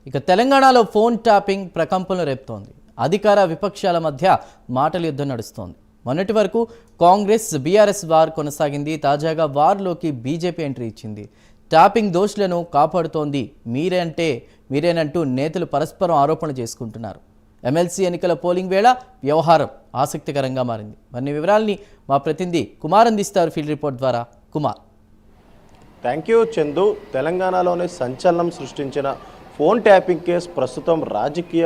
ఇక తెలంగాణలో phone tapping ప్రకంపనలు రేపుతోంది. అధికార విపక్షాల మధ్య మాటల యుద్ధం నడుస్తోంది. మొన్నటి వరకు కాంగ్రెస్ బీఆర్ఎస్ వార్ కొనసాగింది. తాజాగా వార్లోకి బీజేపీ ఎంట్రీ ఇచ్చింది. ట్యాపింగ్ దోషులను కాపాడుతోంది మీరేనంటూ నేతలు పరస్పరం ఆరోపణలు చేసుకుంటున్నారు. ఎమ్మెల్సీ ఎన్నికల పోలింగ్ వేళ వ్యవహారం ఆసక్తికరంగా మారింది. మరిన్ని వివరాలని మా ప్రతినిధి కుమార్ అందిస్తారు ఫీల్డ్ రిపోర్ట్ ద్వారా. కుమార్. Thank you Chandu. తెలంగాణలోనే సంచలనం సృష్టించిన ఫోన్ ట్యాపింగ్ కేసు ప్రస్తుతం రాజకీయ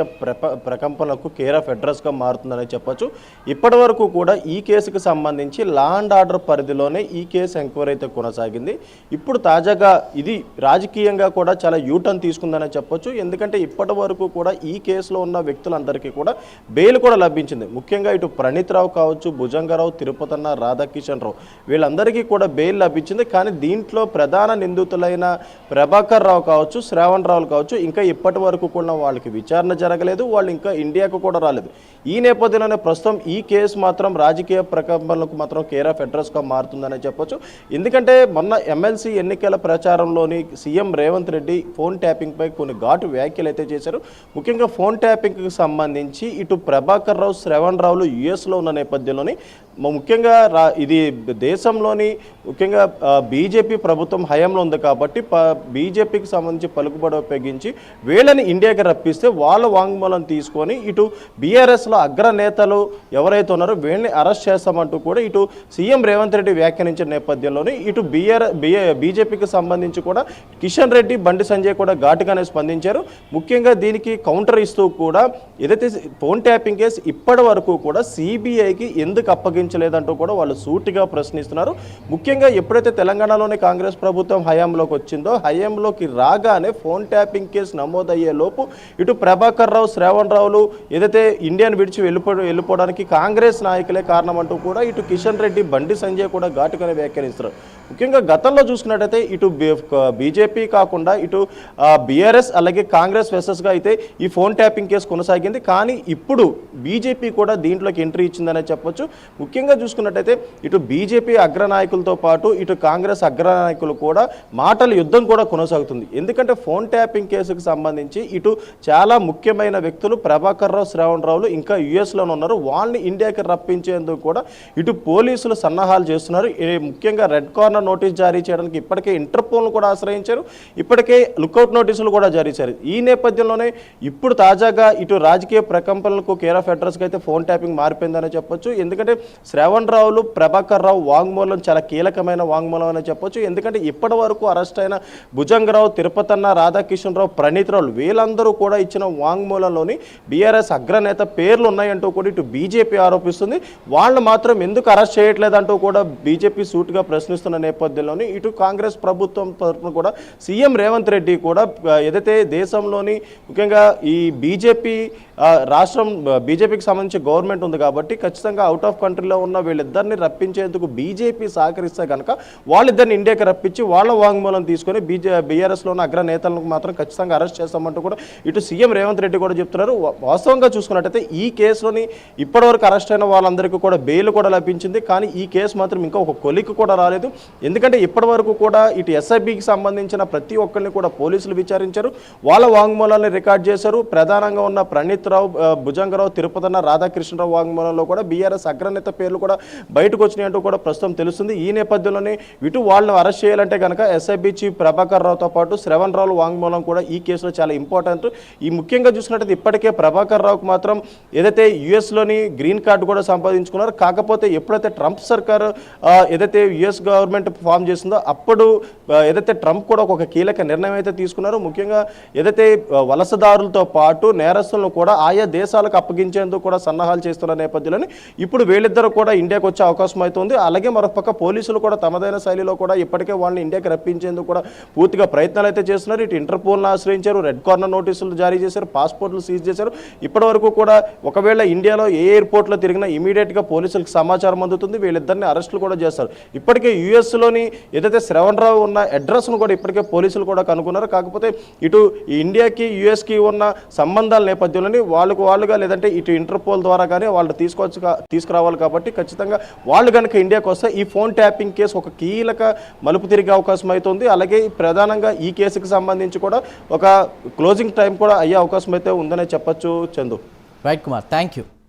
ప్రకంపనలకు కేర్ ఆఫ్ అడ్రస్గా మారుతుందని చెప్పొచ్చు. ఇప్పటి వరకు కూడా ఈ కేసుకు సంబంధించి లా అండ్ ఆర్డర్ పరిధిలోనే ఈ కేసు ఎంక్వైరీ అయితే కొనసాగింది. ఇప్పుడు తాజాగా ఇది రాజకీయంగా కూడా చాలా యూటర్న్ తీసుకుందని చెప్పొచ్చు. ఎందుకంటే ఇప్పటి వరకు కూడా ఈ కేసులో ఉన్న వ్యక్తులందరికీ కూడా బెయిల్ కూడా లభించింది. ముఖ్యంగా ఇటు ప్రణీత్ రావు కావచ్చు, భుజంగరావు, తిరుపతన్న, రాధాకిషన్ రావు వీళ్ళందరికీ కూడా బెయిల్ లభించింది. కానీ దీంట్లో ప్రధాన నిందితులైన ప్రభాకర్ రావు కావచ్చు, శ్రావణ్ రావు కావచ్చు ఇంకా ఇప్పటి వరకు కూడా వాళ్ళకి విచారణ జరగలేదు. వాళ్ళు ఇంకా ఇండియాకు కూడా రాలేదు. ఈ నేపథ్యంలోనే ప్రస్తుతం ఈ కేసు మాత్రం రాజకీయ ప్రకంపనలకు మాత్రం కేర్ ఆఫ్ అడ్రస్గా మారుతుందని చెప్పొచ్చు. ఎందుకంటే మొన్న ఎమ్మెల్సీ ఎన్నికల ప్రచారంలోని సీఎం రేవంత్ రెడ్డి ఫోన్ ట్యాపింగ్పై కొన్ని ఘాటు వ్యాఖ్యలు అయితే చేశారు. ముఖ్యంగా ఫోన్ ట్యాపింగ్కి సంబంధించి ఇటు ప్రభాకర్ రావు, శ్రవణ్ రావులు యుఎస్లో ఉన్న నేపథ్యంలోని ముఖ్యంగా ఇది దేశంలోని ముఖ్యంగా బీజేపీ ప్రభుత్వం హయాంలో ఉంది కాబట్టి బీజేపీకి సంబంధించి పలుకుబడి ఉపయోగించి వీళ్ళని ఇండియాకి రప్పిస్తే వాళ్ళ వాంగ్మూలం తీసుకొని ఇటు బీఆర్ఎస్లో అగ్రనేతలు ఎవరైతే ఉన్నారో వీళ్ళని అరెస్ట్ చేస్తామంటూ కూడా ఇటు సీఎం రేవంత్ రెడ్డి వ్యాఖ్యానించిన నేపథ్యంలోనే ఇటు బీజేపీకి సంబంధించి కూడా కిషన్ రెడ్డి, బండి సంజయ్ కూడా ఘాటుగానే స్పందించారు. ముఖ్యంగా దీనికి కౌంటర్ ఇస్తూ కూడా ఏదైతే ఫోన్ ట్యాపింగ్ కేసు ఇప్పటి వరకు కూడా సిబిఐకి ఎందుకు అప్పగించలేదంటూ కూడా వాళ్ళు సూటిగా ప్రశ్నిస్తున్నారు. ముఖ్యంగా ఎప్పుడైతే తెలంగాణలోని కాంగ్రెస్ ప్రభుత్వం హయాంలోకి వచ్చిందో హయాంలోకి రాగానే ఫోన్ ట్యాపింగ్ కేసు నమోదయ్యే లోపు ఇటు ప్రభాకర్ రావు, శ్రావణ్ రావులు ఏదైతే ఇండియాను విడిచి వెళ్ళిపోవడానికి కాంగ్రెస్ నాయకులే కారణం అంటూ కూడా ఇటు కిషన్ రెడ్డి, బండి సంజయ్ కూడా ఘాటుగానే వ్యాఖ్యానిస్తారు. ముఖ్యంగా గతంలో చూసుకున్నట్టయితే ఇటు బీజేపీ కాకుండా ఇటు బీఆర్ఎస్ అలాగే కాంగ్రెస్ వెసెస్గా అయితే ఈ ఫోన్ ట్యాపింగ్ కేసు కొనసాగింది. కానీ ఇప్పుడు బీజేపీ కూడా దీంట్లోకి ఎంట్రీ ఇచ్చిందనే చెప్పొచ్చు. ముఖ్యంగా చూసుకున్నట్టయితే ఇటు బీజేపీ అగ్రనాయకులతో పాటు ఇటు కాంగ్రెస్ అగ్రనాయకులు కూడా మాటల యుద్ధం కూడా కొనసాగుతుంది. ఎందుకంటే ఫోన్ ట్యాపింగ్ కేసుకు సంబంధించి ఇటు చాలా ముఖ్యమైన వ్యక్తులు ప్రభాకర్ రావు, శ్రావణ్ రావులు ఇంకా యుఎస్లోనే ఉన్నారు. వాళ్ళని ఇండియాకి రప్పించేందుకు కూడా ఇటు పోలీసులు సన్నాహాలు చేస్తున్నారు. ముఖ్యంగా రెడ్ కార్నర్ నోటీస్ జారీ చేయడానికి ఇప్పటికే ఇంటర్పోల్ను కూడా ఆశ్రయించారు. ఇప్పటికే లుకౌట్ నోటీసులు కూడా జారీ చేశారు. ఈ నేపథ్యంలోనే ఇప్పుడు తాజాగా ఇటు రాజకీయ ప్రకంపనలకు కేర్ ఆఫ్ అడ్రస్కి అయితే ఫోన్ ట్యాపింగ్ మారిపోయిందని చెప్పొచ్చు. ఎందుకంటే శ్రవణ్ రావులు, ప్రభాకర్ రావు వాంగ్మూలం చాలా కీలకమైన వాంగ్మూలం అని చెప్పొచ్చు. ఎందుకంటే ఇప్పటి వరకు అరెస్ట్ అయిన భుజంగరావు, తిరుపతన్న, రాధాకిషన్ రావు, ప్రణీత్ రావులు వీళ్ళందరూ కూడా ఇచ్చిన వాంగ్మూలంలోని బీఆర్ఎస్ అగ్రనేత పేర్లు ఉన్నాయంటూ కూడా ఇటు బీజేపీ ఆరోపిస్తుంది. వాళ్ళు మాత్రం ఎందుకు అరెస్ట్ చేయట్లేదంటూ కూడా బీజేపీ సూటుగా ప్రశ్నిస్తున్న నేపథ్యంలోని ఇటు కాంగ్రెస్ ప్రభుత్వం తరఫున కూడా సీఎం రేవంత్ రెడ్డి కూడా ఏదైతే దేశంలోని ముఖ్యంగా ఈ బీజేపీ రాష్ట్రం బీజేపీకి సంబంధించి గవర్నమెంట్ ఉంది కాబట్టి ఖచ్చితంగా అవుట్ ఆఫ్ కంట్రీలో ఉన్న వీళ్ళిద్దరిని రప్పించేందుకు బీజేపీ సహకరిస్తే కనుక వాళ్ళిద్దరిని ఇండియాకి రప్పించి వాళ్ళ వాంగ్మూలం తీసుకొని బీఆర్ఎస్లో ఉన్న అగ్రనేతలకు మాత్రం ఖచ్చితంగా అరెస్ట్ చేస్తామంటూ కూడా ఇటు సీఎం రేవంత్ రెడ్డి కూడా చెప్తున్నారు. వాస్తవంగా చూసుకున్నట్టయితే ఈ కేసులోని ఇప్పటివరకు అరెస్ట్ అయిన వాళ్ళందరికీ కూడా బెయిల్ కూడా లభించింది. కానీ ఈ కేసు మాత్రం ఇంకా ఒక కొలిక్కి కూడా రాలేదు. ఎందుకంటే ఇప్పటి వరకు కూడా ఇటు ఎస్ఐబికి సంబంధించిన ప్రతి ఒక్కరిని కూడా పోలీసులు విచారించారు. వాళ్ళ వాంగ్మూలాన్ని రికార్డ్ చేశారు. ప్రధానంగా ఉన్న ప్రణీత్ రావు, భుజంగరావు, తిరుపతన్న, రాధాకృష్ణరావు వాంగ్మూలంలో కూడా బీఆర్ఎస్ అగ్రనేత పేర్లు కూడా బయటకు వచ్చినాయంటూ కూడా ప్రస్తుతం తెలుస్తుంది. ఈ నేపథ్యంలోనే ఇటు వాళ్ళని అరెస్ట్ చేయాలంటే కనుక ఎస్ఐబి చీఫ్ ప్రభాకర్ రావుతో పాటు శ్రవణ్ రావుల వాంగ్మూలం కూడా ఈ కేసులో చాలా ఇంపార్టెంట్. ఈ ముఖ్యంగా చూసినట్టయితే ఇప్పటికే ప్రభాకర్ రావుకు మాత్రం ఏదైతే యుఎస్లోని గ్రీన్ కార్డు కూడా సంపాదించుకున్నారు. కాకపోతే ఎప్పుడైతే ట్రంప్ సర్కార్ ఏదైతే యుఎస్ గవర్నమెంట్ ఫామ్ చేసిందో అప్పుడు ఏదైతే ట్రంప్ కూడా ఒక కీలక నిర్ణయం అయితే తీసుకున్నారు. ముఖ్యంగా ఏదైతే వలసదారులతో పాటు నేరస్తులను కూడా ఆయా దేశాలకు అప్పగించేందుకు కూడా సన్నాహాలు చేస్తున్న నేపథ్యంలోనే ఇప్పుడు వీళ్ళిద్దరూ కూడా ఇండియాకి వచ్చే అవకాశం అవుతుంది. అలాగే మరొక పోలీసులు కూడా తమదైన శైలిలో కూడా ఇప్పటికే వాళ్ళని ఇండియాకి రప్పించేందుకు కూడా పూర్తిగా ప్రయత్నాలు అయితే చేస్తున్నారు. ఇటు ఇంటర్పోల్ను ఆశ్రయించారు, రెడ్ కార్నర్ నోటీసులు జారీ చేశారు, పాస్పోర్ట్లు సీజ్ చేశారు. ఇప్పటి వరకు కూడా ఒకవేళ ఇండియాలో ఏ ఎయిర్పోర్ట్లో తిరిగినా ఇమీడియట్గా పోలీసులకు సమాచారం అందుతుంది. వీళ్ళిద్దరిని అరెస్టులు కూడా చేస్తారు. ఇప్పటికే యుఎస్లోని ఏదైతే శ్రవణ్ రావు ఉన్న అడ్రస్ను కూడా ఇప్పటికే పోలీసులు కూడా కనుక్కున్నారు. కాకపోతే ఇటు ఇండియాకి యుఎస్కి ఉన్న సంబంధాల నేపథ్యంలోని వాళ్ళుగా లేదంటే ఇటు ఇంటర్పోల్ ద్వారా కానీ వాళ్ళు తీసుకురావాలి కాబట్టి కాబట్టి ఖచ్చితంగా వాళ్ళు కనుక ఇండియాకు వస్తే ఈ ఫోన్ ట్యాపింగ్ కేసు ఒక కీలక మలుపు తిరిగే అవకాశం అవుతుంది. అలాగే ప్రధానంగా ఈ కేసుకు సంబంధించి కూడా ఒక క్లోజింగ్ టైం కూడా అయ్యే అవకాశం అయితే ఉందనే చెప్పొచ్చు Chandu. Right Kumar, thank you.